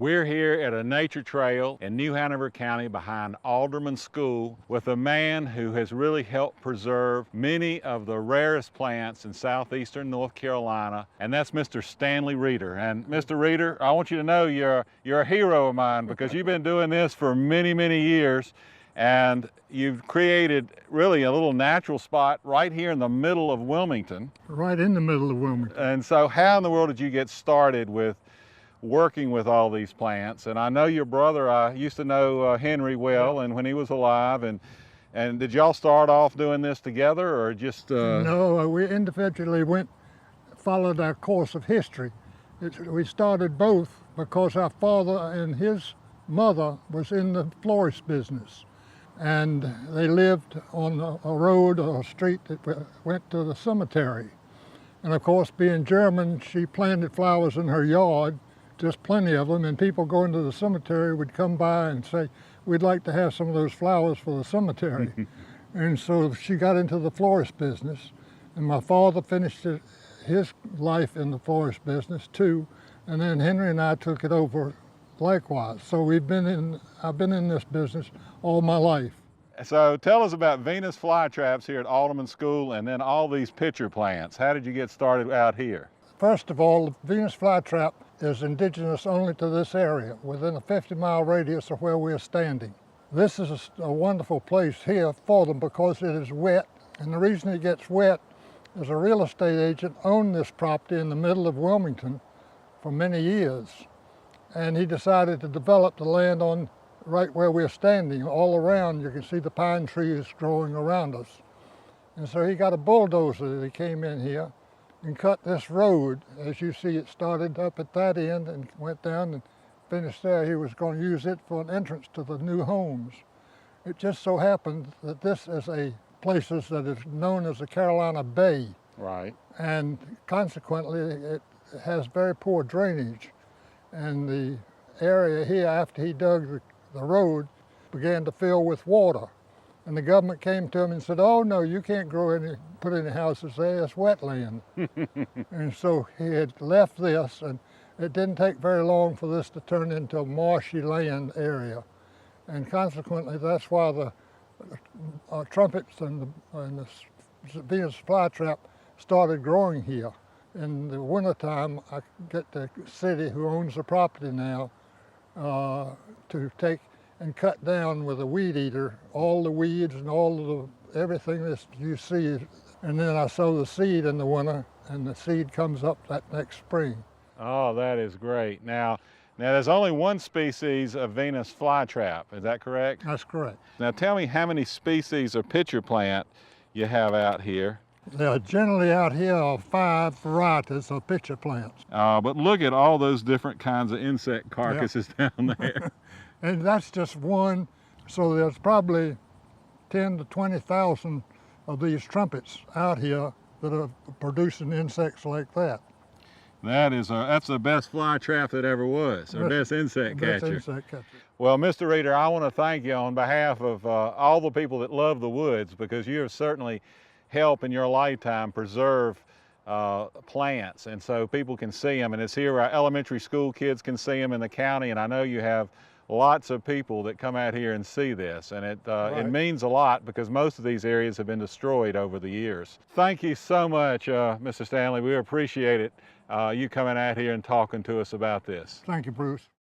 We're here at a nature trail in New Hanover County behind Alderman School with a man who has really helped preserve many of the rarest plants in southeastern North Carolina, and that's Mr. Stanley Rehder. And Mr. Rehder, I want you to know you're a hero of mine because you've been doing this for many, many years, and you've created really a little natural spot right here in the middle of Wilmington. Right in the middle of Wilmington. And so how in the world did you get started with working with all these plants? And I know your brother, I used to know Henry well, and when he was alive, and did y'all start off doing this together or just? No, we individually followed our course of history. We started both because our father and his mother was in the florist business, and they lived on a road or a street that went to the cemetery. And of course, being German, she planted flowers in her yard, just plenty of them, and people going to the cemetery would come by and say, we'd like to have some of those flowers for the cemetery. And so she got into the florist business, and my father finished his life in the florist business too, and then Henry and I took it over likewise. So I've been in this business all my life. So tell us about Venus Flytraps here at Alderman School, and then all these pitcher plants. How did you get started out here? First of all, the Venus flytrap is indigenous only to this area, within a 50-mile radius of where we are standing. This is a wonderful place here for them because it is wet, and the reason it gets wet is a real estate agent owned this property in the middle of Wilmington for many years, and he decided to develop the land on right where we're standing. All around you can see the pine trees growing around us. And so he got a bulldozer that he came in here and cut this road. As you see, it started up at that end and went down and finished there. He was going to use it for an entrance to the new homes. It just so happened that this is a place that is known as the Carolina Bay. Right. And consequently, it has very poor drainage. And the area here, after he dug the road, began to fill with water. And the government came to him and said, oh no, you can't put any houses there, it's wetland. And so he had left this, and it didn't take very long for this to turn into a marshy land area. And consequently, that's why the trumpets and the Venus flytrap started growing here. In the wintertime, I get the city who owns the property now to take and cut down with a weed eater all the weeds and everything that you see. And then I sow the seed in the winter, and the seed comes up that next spring. Oh, that is great. Now there's only one species of Venus flytrap, is that correct? That's correct. Now tell me how many species of pitcher plant you have out here. There are generally out here are 5 varieties of pitcher plants. But look at all those different kinds of insect carcasses down there. And that's just one, so there's probably 10 to 20,000 of these trumpets out here that are producing insects like that. That's the best flytrap that ever was, or best insect catcher. Best insect catcher. Well, Mr. Rehder, I want to thank you on behalf of all the people that love the woods, because you have certainly helped in your lifetime preserve plants, and so people can see them, and it's here our elementary school kids can see them in the county, and I know you have lots of people that come out here and see this, and it means a lot because most of these areas have been destroyed over the years. Thank you so much, Mr. Stanley. We appreciate it, you coming out here and talking to us about this. Thank you, Bruce.